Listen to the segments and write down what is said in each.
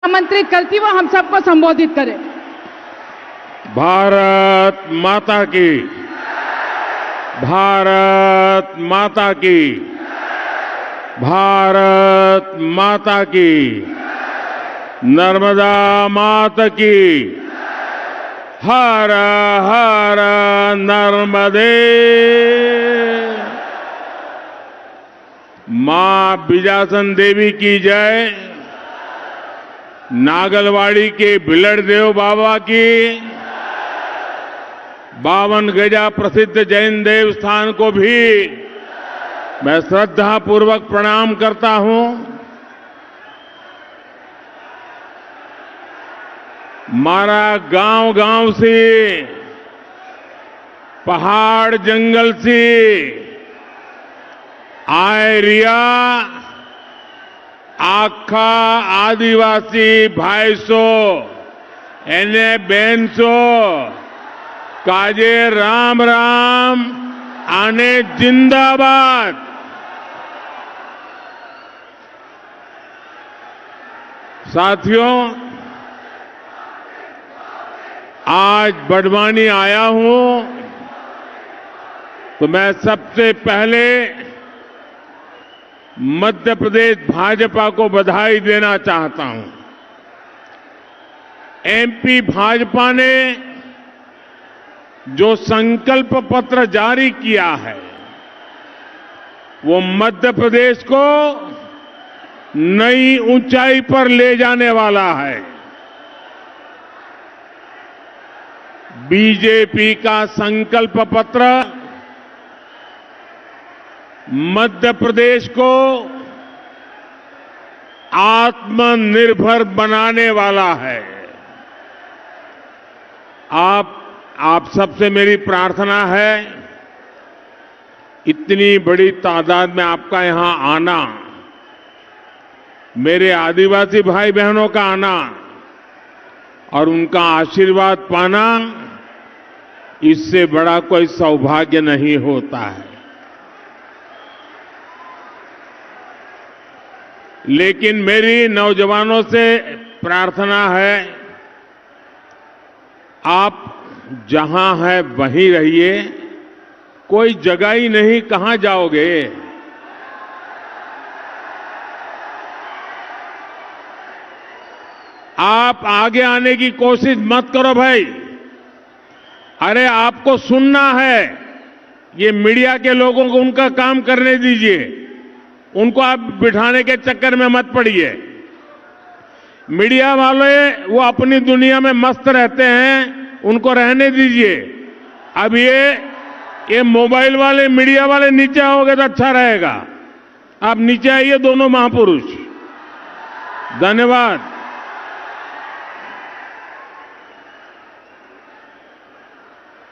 मंत्री कल थी वो हम सबको संबोधित करें। भारत माता की, भारत माता की, भारत माता की, नर्मदा माता की, हर हर नर्मदे। मां बिजासन देवी की जय, नागलवाड़ी के भिलड़देव बाबा की, 52 गजा प्रसिद्ध जैन देव स्थान को भी मैं श्रद्धा पूर्वक प्रणाम करता हूं। मारा गांव-गांव से, पहाड़ जंगल से आए रिया आखा आदिवासी भाईसो एने बेनसो काजे राम राम आने जिंदाबाद। साथियों, आज बड़वानी आया हूं तो मैं सबसे पहले मध्य प्रदेश भाजपा को बधाई देना चाहता हूं। एमपी भाजपा ने जो संकल्प पत्र जारी किया है वो मध्य प्रदेश को नई ऊंचाई पर ले जाने वाला है। बीजेपी का संकल्प पत्र मध्य प्रदेश को आत्मनिर्भर बनाने वाला है। आप सबसे मेरी प्रार्थना है, इतनी बड़ी तादाद में आपका यहां आना, मेरे आदिवासी भाई बहनों का आना और उनका आशीर्वाद पाना, इससे बड़ा कोई सौभाग्य नहीं होता है। लेकिन मेरी नौजवानों से प्रार्थना है, आप जहां है वहीं रहिए, कोई जगह ही नहीं, कहां जाओगे। आप आगे आने की कोशिश मत करो भाई। अरे आपको सुनना है, ये मीडिया के लोगों को उनका काम करने दीजिए, उनको आप बिठाने के चक्कर में मत पड़िए। मीडिया वाले वो अपनी दुनिया में मस्त रहते हैं, उनको रहने दीजिए। अब ये मोबाइल वाले, मीडिया वाले नीचे आओगे तो अच्छा रहेगा। आप नीचे आइए दोनों महापुरुष। धन्यवाद।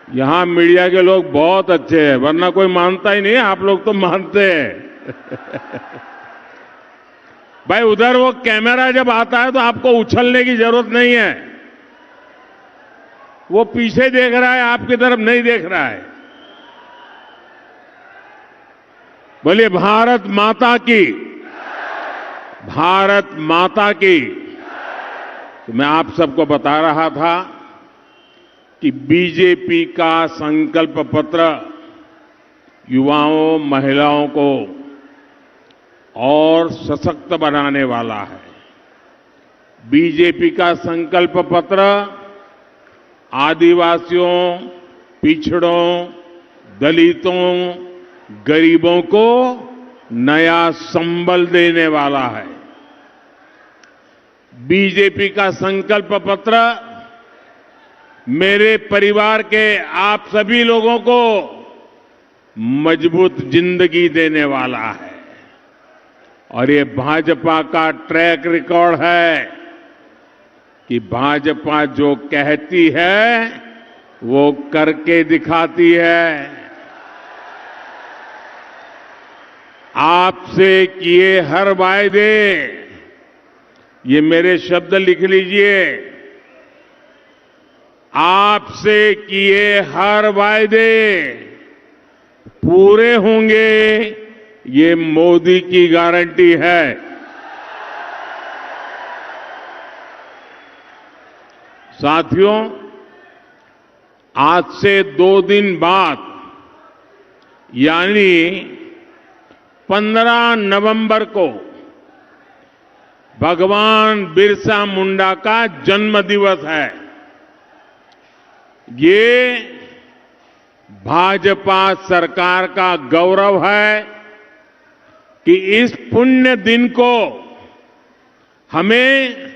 यहां मीडिया के लोग बहुत अच्छे हैं, वरना कोई मानता ही नहीं, आप लोग तो मानते हैं। भाई उधर वो कैमरा जब आता है तो आपको उछलने की जरूरत नहीं है, वो पीछे देख रहा है, आपकी तरफ नहीं देख रहा है। बोलिए भारत माता की, भारत माता की। तो मैं आप सबको बता रहा था कि बीजेपी का संकल्प पत्र युवाओं, महिलाओं को और सशक्त बनाने वाला है। बीजेपी का संकल्प पत्र आदिवासियों, पिछड़ों, दलितों, गरीबों को नया संबल देने वाला है। बीजेपी का संकल्प पत्र मेरे परिवार के आप सभी लोगों को मजबूत जिंदगी देने वाला है। और ये भाजपा का ट्रैक रिकॉर्ड है कि भाजपा जो कहती है वो करके दिखाती है। आपसे किए हर वायदे, ये मेरे शब्द लिख लीजिए, आपसे किए हर वायदे पूरे होंगे, ये मोदी की गारंटी है। साथियों, आज से 2 दिन बाद यानी 15 नवंबर को भगवान बिरसा मुंडा का जन्म दिवस है। ये भाजपा सरकार का गौरव है कि इस पुण्य दिन को हमें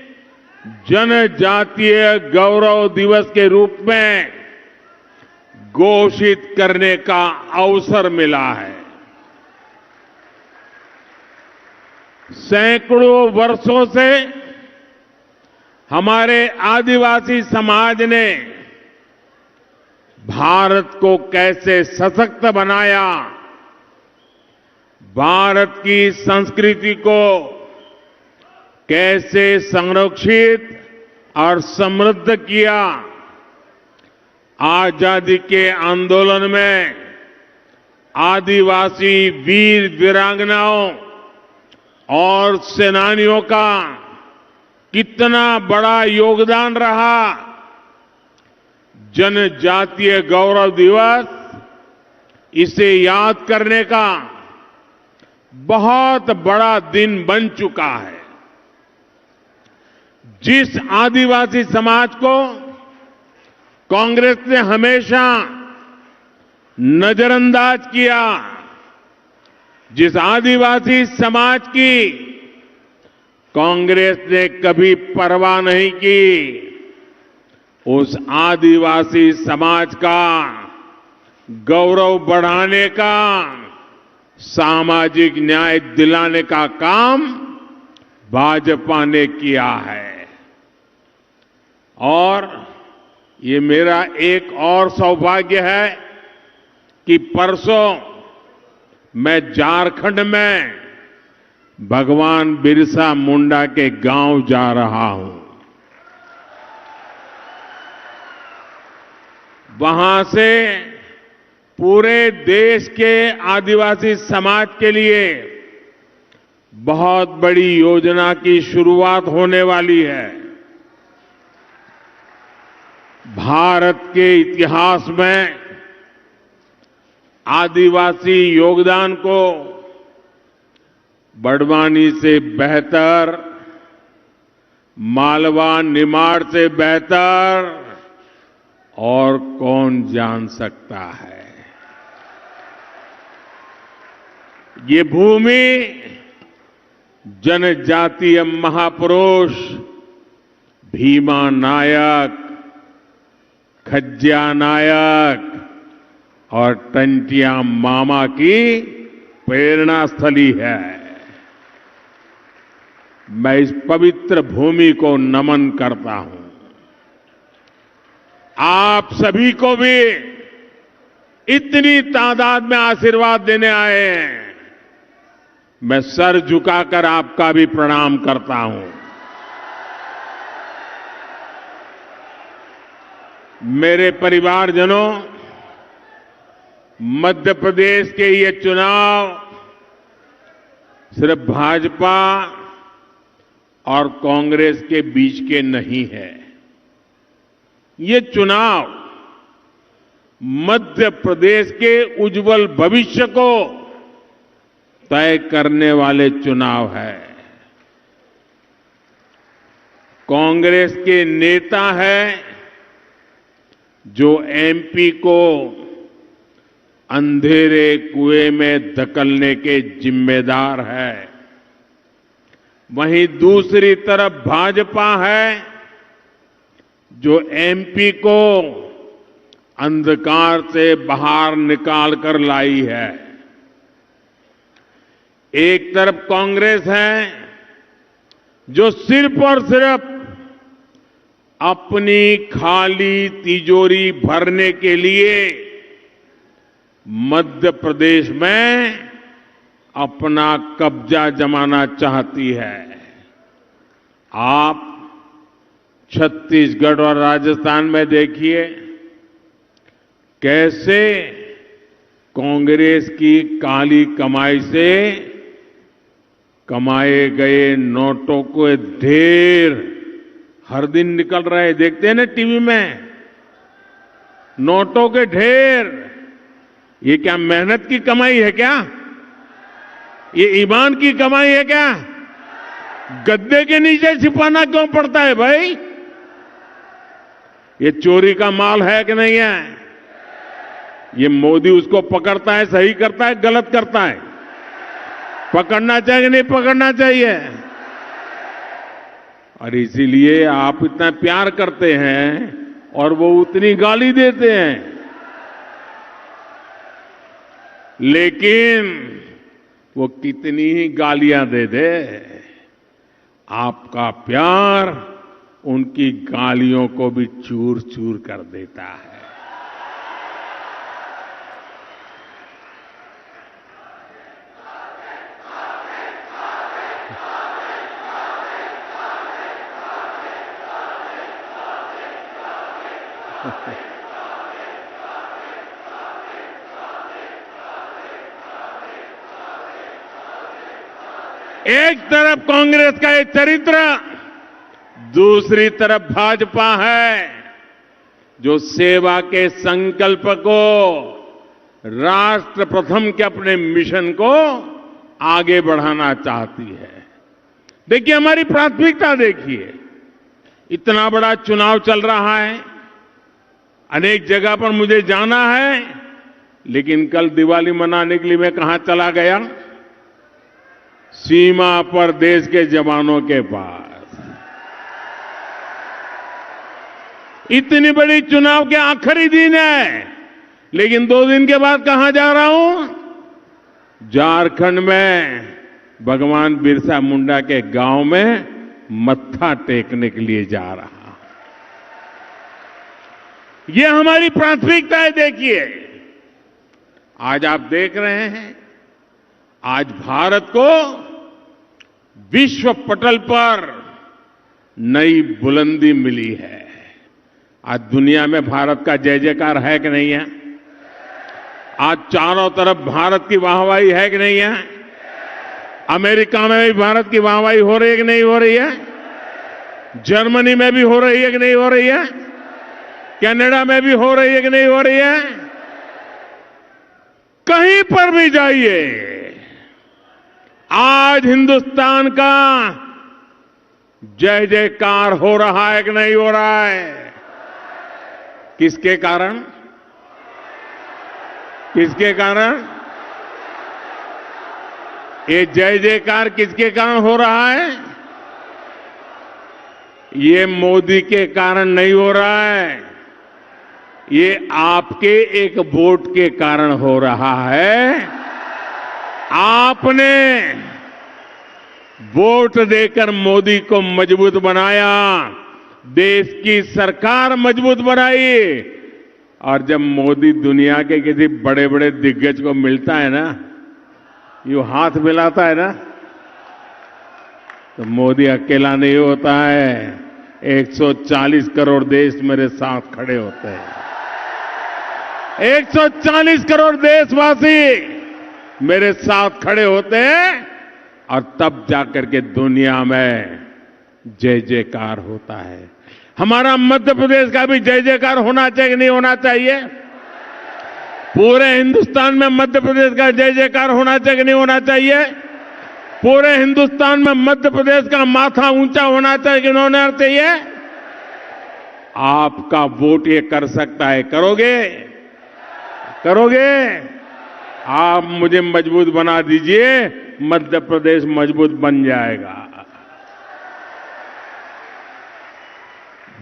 जनजातीय गौरव दिवस के रूप में घोषित करने का अवसर मिला है। सैकड़ों वर्षों से हमारे आदिवासी समाज ने भारत को कैसे सशक्त बनाया, भारत की संस्कृति को कैसे संरक्षित और समृद्ध किया, आजादी के आंदोलन में आदिवासी वीर वीरांगनाओं और सेनानियों का कितना बड़ा योगदान रहा। जनजातीय गौरव दिवस इसे याद करने का बहुत बड़ा दिन बन चुका है। जिस आदिवासी समाज को कांग्रेस ने हमेशा नजरअंदाज किया, जिस आदिवासी समाज की कांग्रेस ने कभी परवाह नहीं की, उस आदिवासी समाज का गौरव बढ़ाने का, सामाजिक न्याय दिलाने का काम भाजपा ने किया है। और ये मेरा एक और सौभाग्य है कि परसों मैं झारखंड में भगवान बिरसा मुंडा के गांव जा रहा हूं। वहां से पूरे देश के आदिवासी समाज के लिए बहुत बड़ी योजना की शुरुआत होने वाली है। भारत के इतिहास में आदिवासी योगदान को बड़वानी से बेहतर, मालवा निमाड़ से बेहतर और कौन जान सकता है। ये भूमि जनजातीय महापुरुष भीमा नायक, खज्जिया नायक और टंटिया मामा की प्रेरणा स्थली है। मैं इस पवित्र भूमि को नमन करता हूं। आप सभी को भी इतनी तादाद में आशीर्वाद देने आए हैं, मैं सर झुकाकर आपका भी प्रणाम करता हूं। मेरे परिवारजनों, मध्य प्रदेश के ये चुनाव सिर्फ भाजपा और कांग्रेस के बीच के नहीं है। ये चुनाव मध्य प्रदेश के उज्जवल भविष्य को तय करने वाले चुनाव है। कांग्रेस के नेता हैं जो एमपी को अंधेरे कुएं में धकेलने के जिम्मेदार है। वहीं दूसरी तरफ भाजपा है जो एमपी को अंधकार से बाहर निकाल कर लाई है। एक तरफ कांग्रेस है जो सिर्फ और सिर्फ अपनी खाली तिजोरी भरने के लिए मध्य प्रदेश में अपना कब्जा जमाना चाहती है। आप छत्तीसगढ़ और राजस्थान में देखिए कैसे कांग्रेस की काली कमाई से कमाए गए नोटों को ढेर हर दिन निकल रहे, देखते हैं ना टीवी में, नोटों के ढेर। ये क्या मेहनत की कमाई है क्या? ये ईमान की कमाई है क्या? गद्दे के नीचे छिपाना क्यों पड़ता है भाई? ये चोरी का माल है कि नहीं है? ये मोदी उसको पकड़ता है, सही करता है, गलत करता है? पकड़ना चाहिए नहीं पकड़ना चाहिए? और इसीलिए आप इतना प्यार करते हैं और वो उतनी गाली देते हैं। लेकिन वो कितनी ही गालियां दे दे, आपका प्यार उनकी गालियों को भी चूर चूर कर देता है। एक तरफ कांग्रेस का ये चरित्र, दूसरी तरफ भाजपा है जो सेवा के संकल्प को, राष्ट्र प्रथम के अपने मिशन को आगे बढ़ाना चाहती है। देखिए हमारी प्राथमिकता देखिए, इतना बड़ा चुनाव चल रहा है, अनेक जगह पर मुझे जाना है, लेकिन कल दिवाली मनाने के लिए मैं कहां चला गया? सीमा पर देश के जवानों के पास। इतनी बड़ी चुनाव के आखिरी दिन है, लेकिन 2 दिन के बाद कहां जा रहा हूं? झारखंड में भगवान बिरसा मुंडा के गांव में मत्था टेकने के लिए जा रहा। ये हमारी प्राथमिकता है। देखिए आज आप देख रहे हैं, आज भारत को विश्व पटल पर नई बुलंदी मिली है। आज दुनिया में भारत का जय जयकार है कि नहीं है? आज चारों तरफ भारत की वाहवाही है कि नहीं है? अमेरिका में भी भारत की वाहवाही हो रही है कि नहीं हो रही है? जर्मनी में भी हो रही है कि नहीं हो रही है? कनाडा में भी हो रही है कि नहीं हो रही है? कहीं पर भी जाइए, आज हिंदुस्तान का जय जयकार हो रहा है कि नहीं हो रहा है? किसके कारण? किसके कारण? ये जय जयकार किसके कारण हो रहा है? ये मोदी के कारण नहीं हो रहा है, ये आपके एक वोट के कारण हो रहा है। आपने वोट देकर मोदी को मजबूत बनाया, देश की सरकार मजबूत बनाई, और जब मोदी दुनिया के किसी बड़े बड़े दिग्गज को मिलता है ना, यूं हाथ मिलाता है ना, तो मोदी अकेला नहीं होता है, 140 करोड़ देश मेरे साथ खड़े होते हैं। 140 करोड़ देशवासी मेरे साथ खड़े होते हैं, और तब जाकर के दुनिया में जय जयकार होता है। हमारा मध्य प्रदेश का भी जय जयकार होना चाहिए कि नहीं होना चाहिए? पूरे हिंदुस्तान में मध्य प्रदेश का जय जयकार होना चाहिए कि नहीं होना चाहिए? पूरे हिंदुस्तान में मध्य प्रदेश का माथा ऊंचा होना चाहिए कि नहीं होना चाहिए? आपका वोट ये कर सकता है। करोगे? करोगे? आप मुझे मजबूत बना दीजिए, मध्य प्रदेश मजबूत बन जाएगा।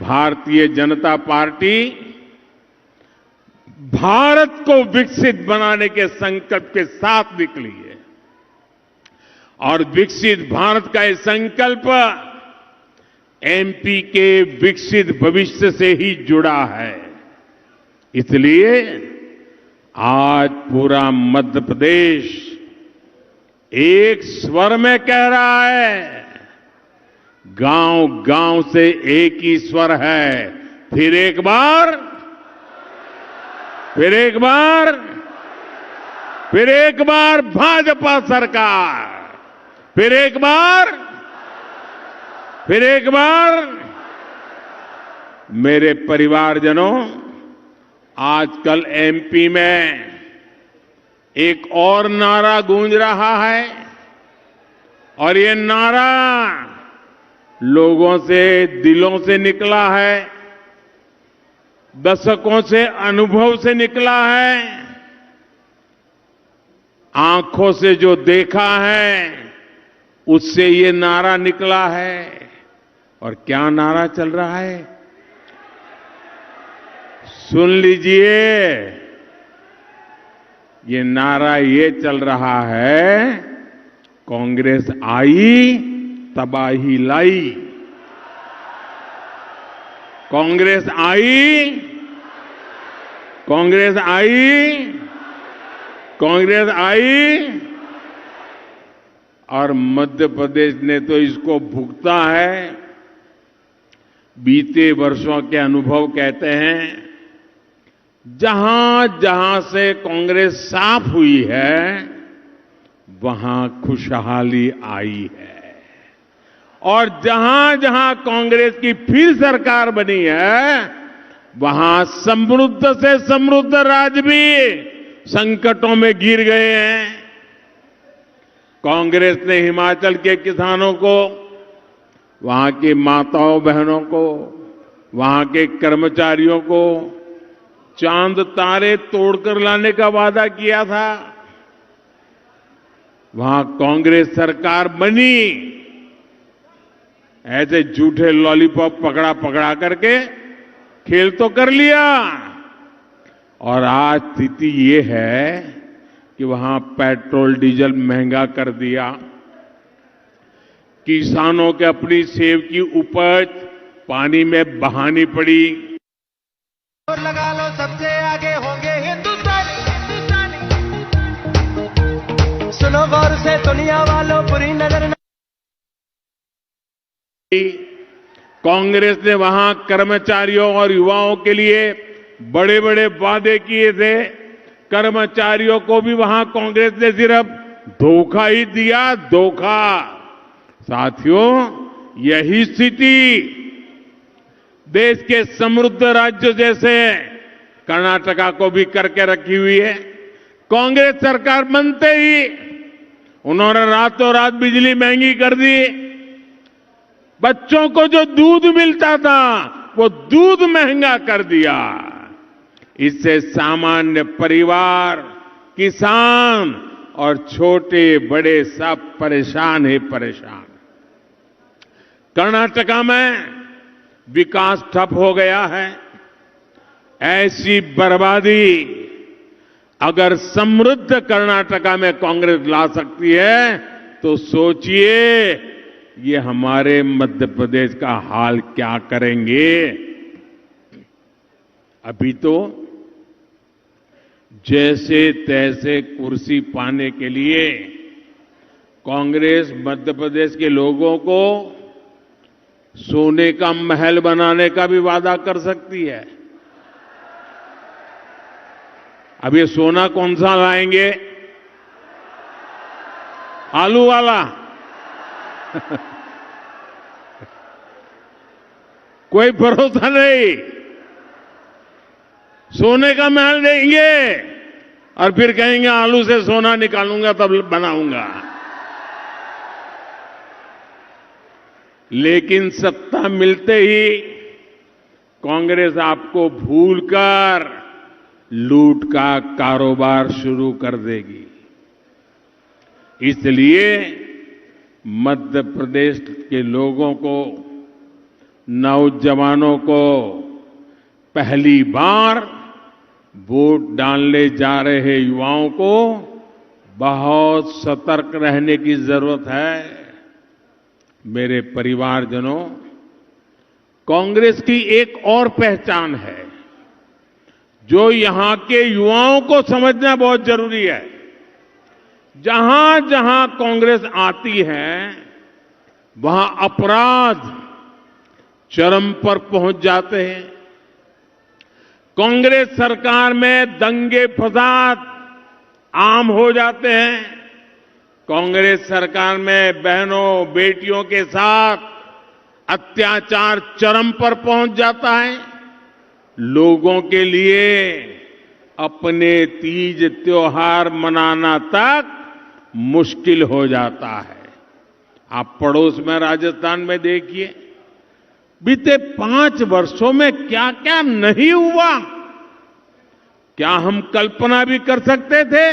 भारतीय जनता पार्टी भारत को विकसित बनाने के संकल्प के साथ निकली है, और विकसित भारत का ये संकल्प एमपी के विकसित भविष्य से ही जुड़ा है। इसलिए आज पूरा मध्य प्रदेश एक स्वर में कह रहा है, गांव गांव से एक ही स्वर है। फिर एक बार, फिर एक बार, फिर एक बार भाजपा सरकार, फिर एक बार, फिर एक बार मेरे परिवारजनों, आजकल एमपी में एक और नारा गूंज रहा है और ये नारा लोगों से, दिलों से निकला है, दशकों से अनुभव से निकला है, आंखों से जो देखा है उससे ये नारा निकला है। और क्या नारा चल रहा है, सुन लीजिए। ये नारा ये चल रहा है, कांग्रेस आई तबाही लाई। कांग्रेस आई, कांग्रेस आई, कांग्रेस आई। और मध्य प्रदेश ने तो इसको भुगता है। बीते वर्षों के अनुभव कहते हैं, जहां जहां से कांग्रेस साफ हुई है वहां खुशहाली आई है, और जहां जहां कांग्रेस की फिर सरकार बनी है वहां समृद्ध से समृद्ध राज्य भी संकटों में घिर गए हैं। कांग्रेस ने हिमाचल के किसानों को, वहां की माताओं बहनों को, वहां के कर्मचारियों को चांद तारे तोड़कर लाने का वादा किया था। वहां कांग्रेस सरकार बनी, ऐसे झूठे लॉलीपॉप पकड़ा पकड़ा करके खेल तो कर लिया, और आज स्थिति ये है कि वहां पेट्रोल डीजल महंगा कर दिया, किसानों के अपनी सेब की उपज पानी में बहानी पड़ी। और लगा लो, सबसे आगे होंगे हिंदुस्तानी, सुनो गौर से दुनिया वालों, बुरी नजर कांग्रेस ने वहां कर्मचारियों और युवाओं के लिए बड़े बड़े वादे किए थे। कर्मचारियों को भी वहां कांग्रेस ने सिर्फ धोखा ही दिया, धोखा। साथियों, यही स्थिति देश के समृद्ध राज्य जैसे कर्नाटका को भी करके रखी हुई है। कांग्रेस सरकार बनते ही उन्होंने रातों रात बिजली महंगी कर दी। बच्चों को जो दूध मिलता था वो दूध महंगा कर दिया। इससे सामान्य परिवार, किसान और छोटे बड़े सब परेशान ही परेशान। कर्नाटका में विकास ठप हो गया है। ऐसी बर्बादी अगर समृद्ध कर्नाटका में कांग्रेस ला सकती है तो सोचिए ये हमारे मध्य प्रदेश का हाल क्या करेंगे। अभी तो जैसे तैसे कुर्सी पाने के लिए कांग्रेस मध्य प्रदेश के लोगों को सोने का महल बनाने का भी वादा कर सकती है। अब ये सोना कौन सा लाएंगे? आलू वाला? कोई भरोसा नहीं। सोने का महल देंगे और फिर कहेंगे आलू से सोना निकालूंगा तब बनाऊंगा। लेकिन सत्ता मिलते ही कांग्रेस आपको भूलकर लूट का कारोबार शुरू कर देगी। इसलिए मध्य प्रदेश के लोगों को, नौजवानों को पहली बार वोट डालने जा रहे युवाओं को बहुत सतर्क रहने की जरूरत है। मेरे परिवारजनों, कांग्रेस की एक और पहचान है जो यहां के युवाओं को समझना बहुत जरूरी है। जहां जहां कांग्रेस आती है वहां अपराध चरम पर पहुंच जाते हैं। कांग्रेस सरकार में दंगे फसाद आम हो जाते हैं। कांग्रेस सरकार में बहनों बेटियों के साथ अत्याचार चरम पर पहुंच जाता है। लोगों के लिए अपने तीज त्योहार मनाना तक मुश्किल हो जाता है। आप पड़ोस में राजस्थान में देखिए, बीते 5 वर्षों में क्या क्या नहीं हुआ। क्या हम कल्पना भी कर सकते थे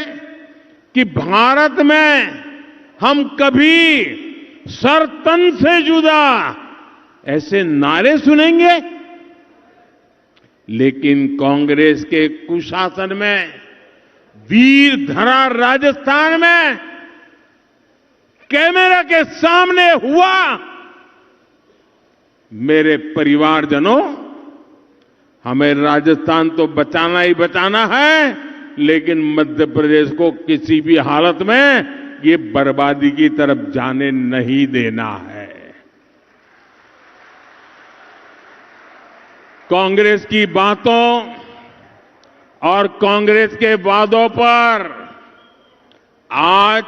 कि भारत में हम कभी सर तन से जुदा ऐसे नारे सुनेंगे? लेकिन कांग्रेस के कुशासन में, वीर धरा राजस्थान में कैमरा के सामने हुआ। मेरे परिवारजनों, हमें राजस्थान तो बचाना ही बचाना है, लेकिन मध्य प्रदेश को किसी भी हालत में ये बर्बादी की तरफ जाने नहीं देना है। कांग्रेस की बातों और कांग्रेस के वादों पर आज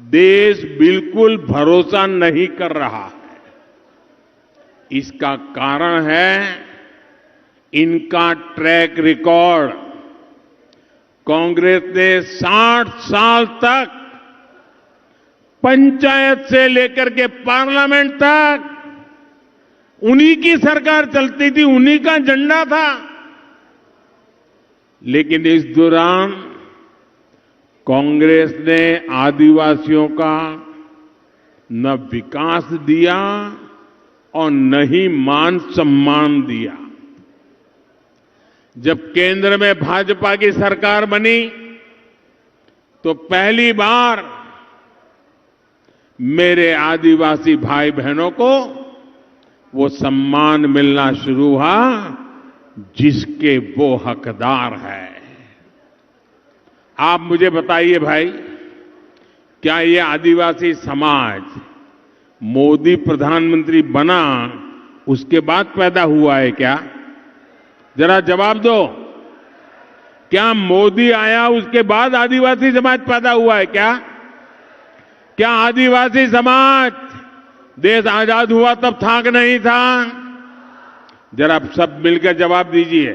देश बिल्कुल भरोसा नहीं कर रहा है। इसका कारण है इनका ट्रैक रिकॉर्ड। कांग्रेस ने 60 साल तक पंचायत से लेकर के पार्लियामेंट तक उन्हीं की सरकार चलती थी, उन्हीं का झंडा था। लेकिन इस दौरान कांग्रेस ने आदिवासियों का न विकास दिया और न ही मान सम्मान दिया। जब केंद्र में भाजपा की सरकार बनी तो पहली बार मेरे आदिवासी भाई बहनों को वो सम्मान मिलना शुरू हुआ जिसके वो हकदार है। आप मुझे बताइए भाई, क्या ये आदिवासी समाज मोदी प्रधानमंत्री बना उसके बाद पैदा हुआ है क्या? जरा जवाब दो। क्या मोदी आया उसके बाद आदिवासी समाज पैदा हुआ है क्या? क्या आदिवासी समाज देश आजाद हुआ तब था कि नहीं था? जरा सब मिलकर जवाब दीजिए।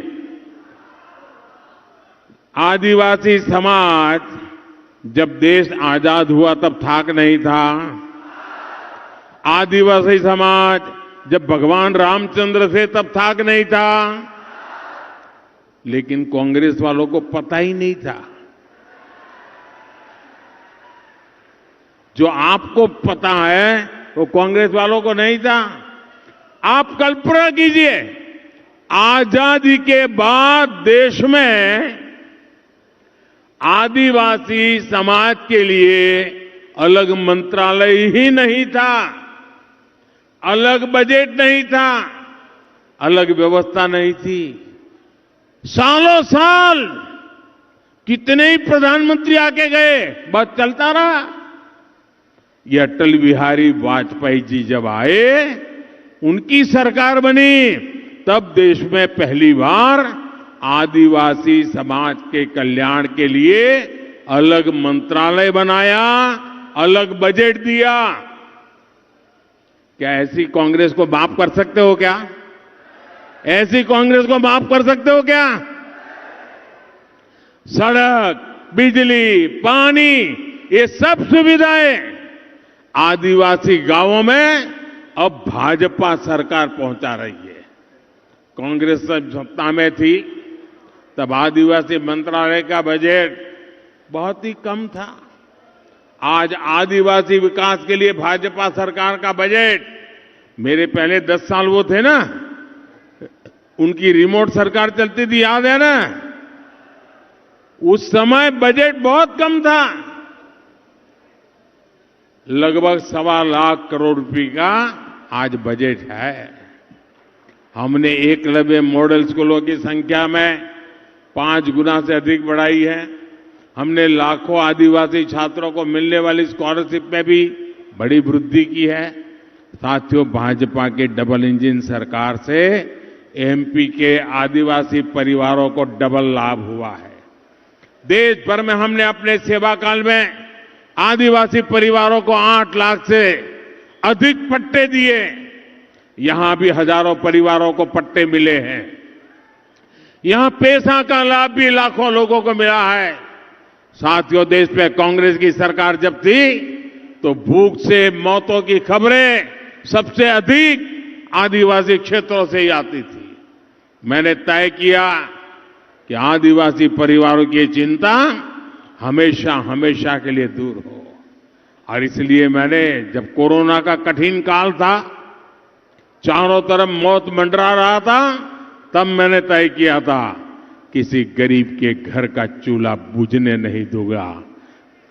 आदिवासी समाज जब देश आजाद हुआ तब था कि नहीं था? आदिवासी समाज जब भगवान रामचंद्र थे तब था कि नहीं था? लेकिन कांग्रेस वालों को पता ही नहीं था। जो आपको पता है वो कांग्रेस वालों को नहीं था। आप कल्पना कीजिए, आजादी के बाद देश में आदिवासी समाज के लिए अलग मंत्रालय ही नहीं था, अलग बजट नहीं था, अलग व्यवस्था नहीं थी। सालों साल कितने ही प्रधानमंत्री आके गए, बस चलता रहा। ये अटल बिहारी वाजपेयी जी जब आए, उनकी सरकार बनी, तब देश में पहली बार आदिवासी समाज के कल्याण के लिए अलग मंत्रालय बनाया, अलग बजट दिया। क्या ऐसी कांग्रेस को माफ कर सकते हो क्या? ऐसी कांग्रेस को माफ कर सकते हो क्या? सड़क, बिजली, पानी, ये सब सुविधाएं आदिवासी गांवों में अब भाजपा सरकार पहुंचा रही है। कांग्रेस सत्ता में थी तब आदिवासी मंत्रालय का बजट बहुत ही कम था। आज आदिवासी विकास के लिए भाजपा सरकार का बजट, मेरे पहले 10 साल वो थे ना, उनकी रिमोट सरकार चलती थी, याद है ना? उस समय बजट बहुत कम था, लगभग 1.25 लाख करोड़ रुपए का आज बजट है। हमने एकलव्य मॉडल स्कूलों की संख्या में 5 गुना से अधिक बढ़ाई है। हमने लाखों आदिवासी छात्रों को मिलने वाली स्कॉलरशिप में भी बड़ी वृद्धि की है। साथियों, भाजपा के डबल इंजन सरकार से एमपी के आदिवासी परिवारों को डबल लाभ हुआ है। देश भर में हमने अपने सेवा काल में आदिवासी परिवारों को 8 लाख से अधिक पट्टे दिए। यहां भी हजारों परिवारों को पट्टे मिले हैं। यहां पैसा का लाभ भी लाखों लोगों को मिला है। साथियों, देश में कांग्रेस की सरकार जब थी तो भूख से मौतों की खबरें सबसे अधिक आदिवासी क्षेत्रों से ही आती थी। मैंने तय किया कि आदिवासी परिवारों की चिंता हमेशा हमेशा के लिए दूर हो, और इसलिए मैंने, जब कोरोना का कठिन काल था, चारों तरफ मौत मंडरा रहा था, तब मैंने तय किया था किसी गरीब के घर का चूल्हा बुझने नहीं दूंगा,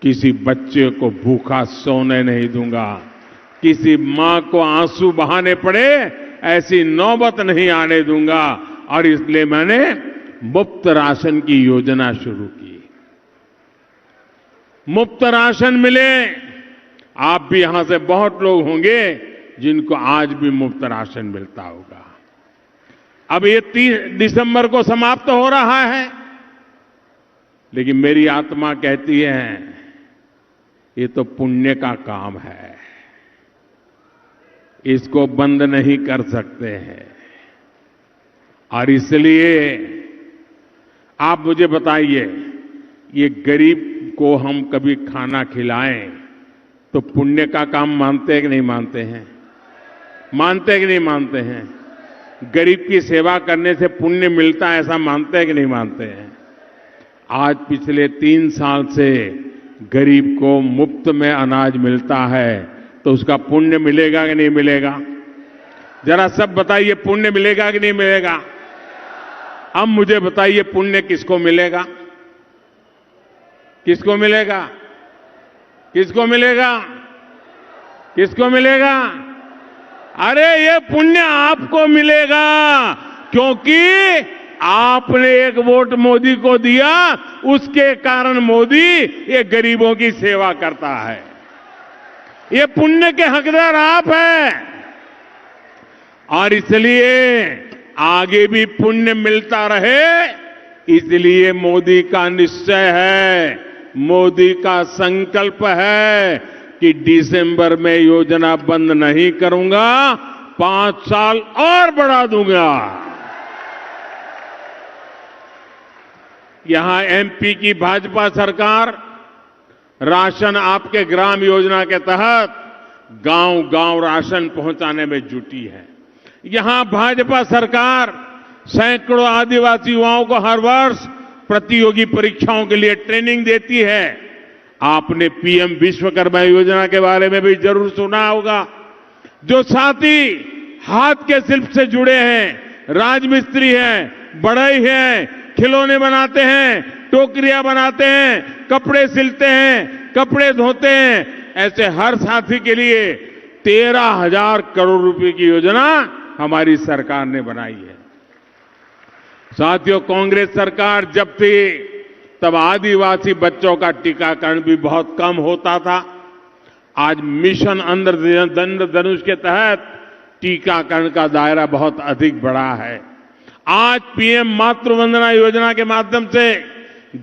किसी बच्चे को भूखा सोने नहीं दूंगा, किसी मां को आंसू बहाने पड़े ऐसी नौबत नहीं आने दूंगा। और इसलिए मैंने मुफ्त राशन की योजना शुरू की। मुफ्त राशन मिले। आप भी यहां से बहुत लोग होंगे जिनको आज भी मुफ्त राशन मिलता होगा। अब ये 30 दिसंबर को समाप्त हो रहा है, लेकिन मेरी आत्मा कहती है ये तो पुण्य का काम है, इसको बंद नहीं कर सकते हैं। और इसलिए आप मुझे बताइए, ये गरीब को हम कभी खाना खिलाएं तो पुण्य का काम मानते हैं कि नहीं मानते हैं? मानते हैं कि नहीं मानते हैं? गरीब की सेवा करने से पुण्य मिलता है, ऐसा मानते हैं कि नहीं मानते हैं? आज पिछले 3 साल से गरीब को मुफ्त में अनाज मिलता है, तो उसका पुण्य मिलेगा कि नहीं मिलेगा? जरा सब बताइए, पुण्य मिलेगा कि नहीं मिलेगा? अब मुझे बताइए, पुण्य किसको मिलेगा? किसको मिलेगा? किसको मिलेगा? किसको मिलेगा? अरे ये पुण्य आपको मिलेगा, क्योंकि आपने एक वोट मोदी को दिया, उसके कारण मोदी ये गरीबों की सेवा करता है। ये पुण्य के हकदार आप हैं, और इसलिए आगे भी पुण्य मिलता रहे, इसलिए मोदी का निश्चय है, मोदी का संकल्प है कि दिसंबर में योजना बंद नहीं करूंगा, 5 साल और बढ़ा दूंगा। यहां एमपी की भाजपा सरकार राशन आपके ग्राम योजना के तहत गांव-गांव राशन पहुंचाने में जुटी है। यहां भाजपा सरकार सैकड़ों आदिवासी युवाओं को हर वर्ष प्रतियोगी परीक्षाओं के लिए ट्रेनिंग देती है। आपने पीएम विश्वकर्मा योजना के बारे में भी जरूर सुना होगा। जो साथी हाथ के शिल्प से जुड़े हैं, राजमिस्त्री हैं, बढ़ई हैं, खिलौने बनाते हैं, टोकरियां बनाते हैं, कपड़े सिलते हैं, कपड़े धोते हैं, ऐसे हर साथी के लिए 13,000 करोड़ रुपए की योजना हमारी सरकार ने बनाई है। साथियों, कांग्रेस सरकार जब थी तब आदिवासी बच्चों का टीकाकरण भी बहुत कम होता था। आज मिशन इंद्रधनुष के तहत टीकाकरण का दायरा बहुत अधिक बढ़ा है। आज पीएम मातृ वंदना योजना के माध्यम से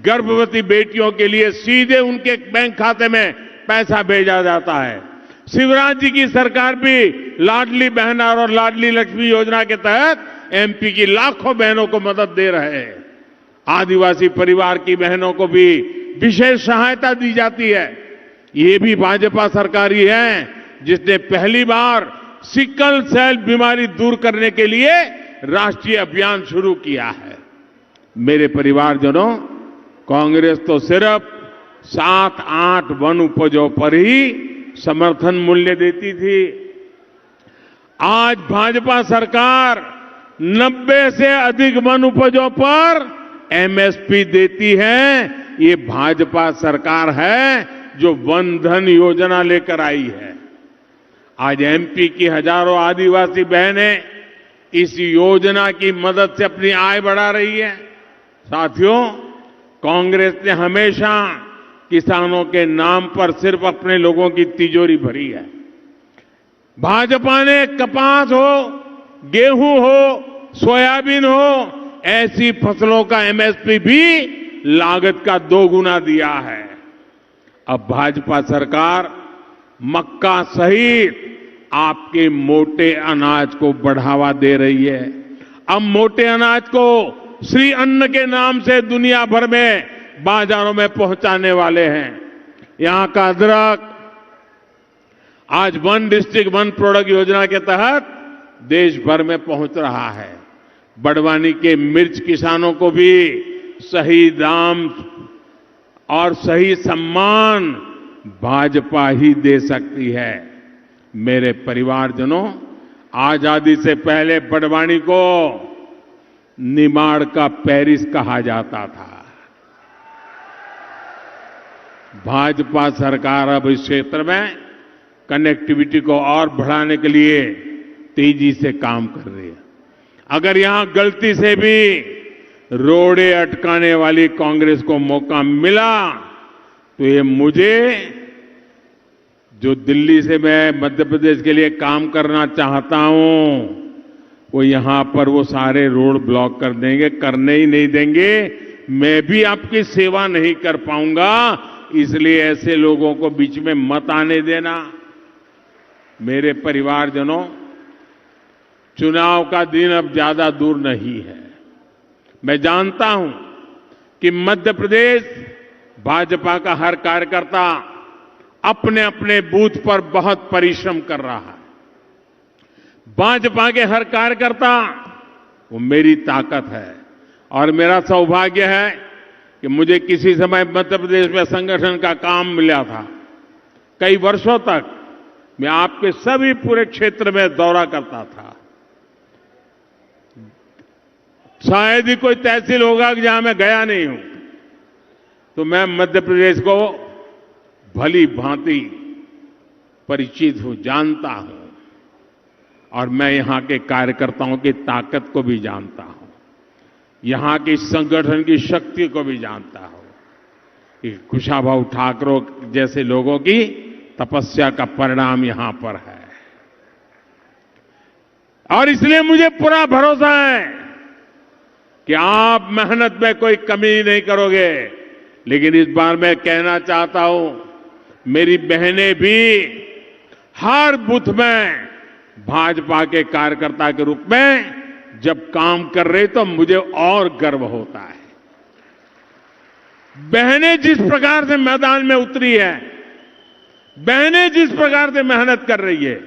गर्भवती बेटियों के लिए सीधे उनके बैंक खाते में पैसा भेजा जाता है। शिवराज जी की सरकार भी लाडली बहन और लाडली लक्ष्मी योजना के तहत एमपी की लाखों बहनों को मदद दे रहे हैं। आदिवासी परिवार की बहनों को भी विशेष सहायता दी जाती है। ये भी भाजपा सरकार ही है जिसने पहली बार सिकल सेल बीमारी दूर करने के लिए राष्ट्रीय अभियान शुरू किया है। मेरे परिवारजनों, कांग्रेस तो सिर्फ 7-8 वन उपजों पर ही समर्थन मूल्य देती थी। आज भाजपा सरकार 90 से अधिक वन उपजों पर एमएसपी देती है। ये भाजपा सरकार है जो वन धन योजना लेकर आई है। आज एमपी की हजारों आदिवासी बहनें इस योजना की मदद से अपनी आय बढ़ा रही है। साथियों, कांग्रेस ने हमेशा किसानों के नाम पर सिर्फ अपने लोगों की तिजोरी भरी है। भाजपा ने कपास हो, गेहूं हो, सोयाबीन हो, ऐसी फसलों का एमएसपी भी लागत का 2 गुना दिया है। अब भाजपा सरकार मक्का सहित आपके मोटे अनाज को बढ़ावा दे रही है। अब मोटे अनाज को श्री अन्न के नाम से दुनिया भर में बाजारों में पहुंचाने वाले हैं। यहां का अदरक आज वन डिस्ट्रिक्ट वन प्रोडक्ट योजना के तहत देश भर में पहुंच रहा है। बड़वानी के मिर्च किसानों को भी सही दाम और सही सम्मान भाजपा ही दे सकती है। मेरे परिवारजनों, आजादी से पहले बड़वानी को निमाड़ का पेरिस कहा जाता था। भाजपा सरकार अब इस क्षेत्र में कनेक्टिविटी को और बढ़ाने के लिए तेजी से काम कर रही है। अगर यहां गलती से भी रोड़े अटकाने वाली कांग्रेस को मौका मिला तो ये मुझे, जो दिल्ली से मैं मध्य प्रदेश के लिए काम करना चाहता हूं, वो यहां पर वो सारे रोड ब्लॉक कर देंगे, करने ही नहीं देंगे। मैं भी आपकी सेवा नहीं कर पाऊंगा, इसलिए ऐसे लोगों को बीच में मत आने देना। मेरे परिवारजनों, चुनाव का दिन अब ज्यादा दूर नहीं है। मैं जानता हूं कि मध्य प्रदेश भाजपा का हर कार्यकर्ता अपने अपने बूथ पर बहुत परिश्रम कर रहा है। भाजपा के हर कार्यकर्ता वो मेरी ताकत है और मेरा सौभाग्य है कि मुझे किसी समय मध्य प्रदेश में संगठन का काम मिला था। कई वर्षों तक मैं आपके सभी पूरे क्षेत्र में दौरा करता था। शायद ही कोई तहसील होगा कि जहां मैं गया नहीं हूं। तो मैं मध्य प्रदेश को भली भांति परिचित हूं, जानता हूं और मैं यहां के कार्यकर्ताओं की ताकत को भी जानता हूं, यहां की संगठन की शक्ति को भी जानता हूं कि कुशाभाऊ ठाकरे जैसे लोगों की तपस्या का परिणाम यहां पर है। और इसलिए मुझे पूरा भरोसा है कि आप मेहनत में कोई कमी नहीं करोगे। लेकिन इस बार मैं कहना चाहता हूं, मेरी बहनें भी हर बूथ में भाजपा के कार्यकर्ता के रूप में जब काम कर रहे तो मुझे और गर्व होता है। बहनें जिस प्रकार से मैदान में उतरी है, बहनें जिस प्रकार से मेहनत कर रही है,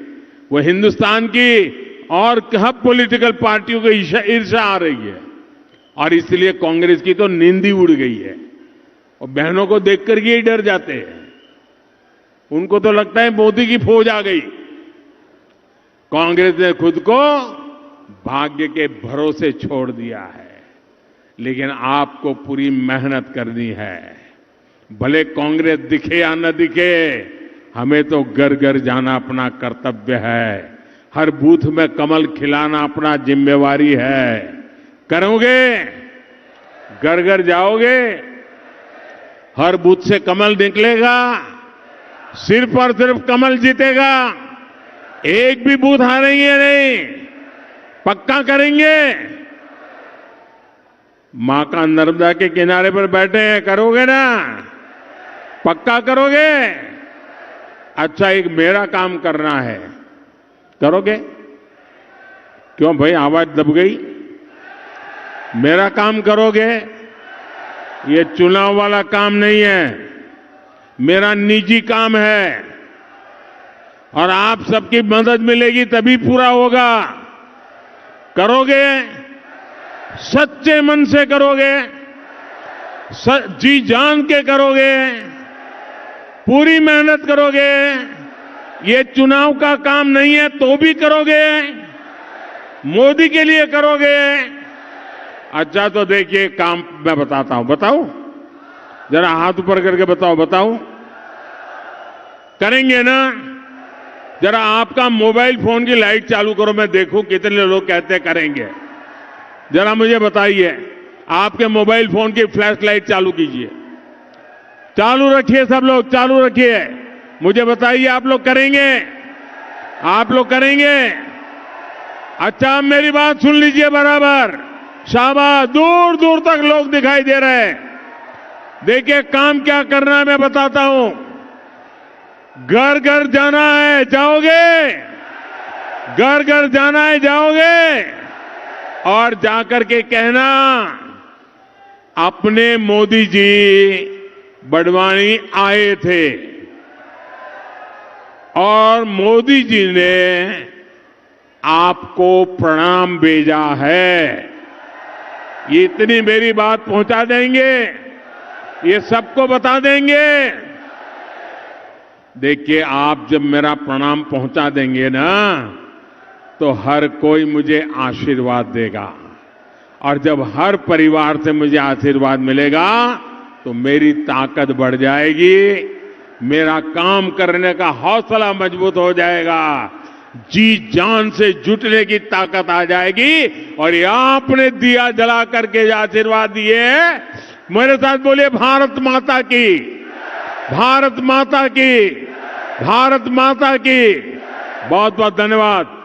वो हिंदुस्तान की और हब पॉलिटिकल पार्टियों को ईर्ष्या आ रही है। और इसलिए कांग्रेस की तो नींद ही उड़ गई है और बहनों को देखकर ये डर जाते हैं। उनको तो लगता है मोदी की फौज आ गई। कांग्रेस ने खुद को भाग्य के भरोसे छोड़ दिया है। लेकिन आपको पूरी मेहनत करनी है। भले कांग्रेस दिखे या न दिखे, हमें तो घर घर जाना अपना कर्तव्य है। हर बूथ में कमल खिलाना अपना जिम्मेवारी है। करोगे? घर घर जाओगे? हर बूथ से कमल निकलेगा, सिर्फ और सिर्फ कमल जीतेगा। एक भी बूथ हारेंगे नहीं, पक्का करेंगे। मां का नर्मदा के किनारे पर बैठे हैं, करोगे ना? पक्का करोगे? अच्छा, एक मेरा काम करना है, करोगे? क्यों भाई, आवाज दब गई? मेरा काम करोगे? ये चुनाव वाला काम नहीं है, मेरा निजी काम है और आप सबकी मदद मिलेगी तभी पूरा होगा। करोगे? सच्चे मन से करोगे? जी जान के करोगे? पूरी मेहनत करोगे? ये चुनाव का काम नहीं है तो भी करोगे? मोदी के लिए करोगे? अच्छा, तो देखिए काम मैं बताता हूं। बताऊं? जरा हाथ ऊपर करके बताओ। करेंगे ना? जरा आपका मोबाइल फोन की लाइट चालू करो, मैं देखूं कितने लोग कहते करेंगे। जरा मुझे बताइए, आपके मोबाइल फोन की फ्लैश लाइट चालू कीजिए। चालू रखिए, सब लोग चालू रखिए। मुझे बताइए, आप लोग करेंगे? आप लोग करेंगे? अच्छा, मेरी बात सुन लीजिए बराबर। शाबाश, दूर दूर तक लोग दिखाई दे रहे हैं। देखिए काम क्या करना है, मैं बताता हूं। घर घर जाना है, जाओगे? घर घर जाना है, जाओगे और जाकर के कहना अपने मोदी जी बड़वानी आए थे और मोदी जी ने आपको प्रणाम भेजा है। ये इतनी मेरी बात पहुंचा देंगे, ये सबको बता देंगे। देखिए, आप जब मेरा प्रणाम पहुंचा देंगे ना, तो हर कोई मुझे आशीर्वाद देगा और जब हर परिवार से मुझे आशीर्वाद मिलेगा तो मेरी ताकत बढ़ जाएगी, मेरा काम करने का हौसला मजबूत हो जाएगा, जी जान से जुटने की ताकत आ जाएगी। और ये आपने दिया जला करके जो आशीर्वाद दिए, मेरे साथ बोलिए भारत माता की, भारत माता की, भारत माता की। बहुत बहुत धन्यवाद।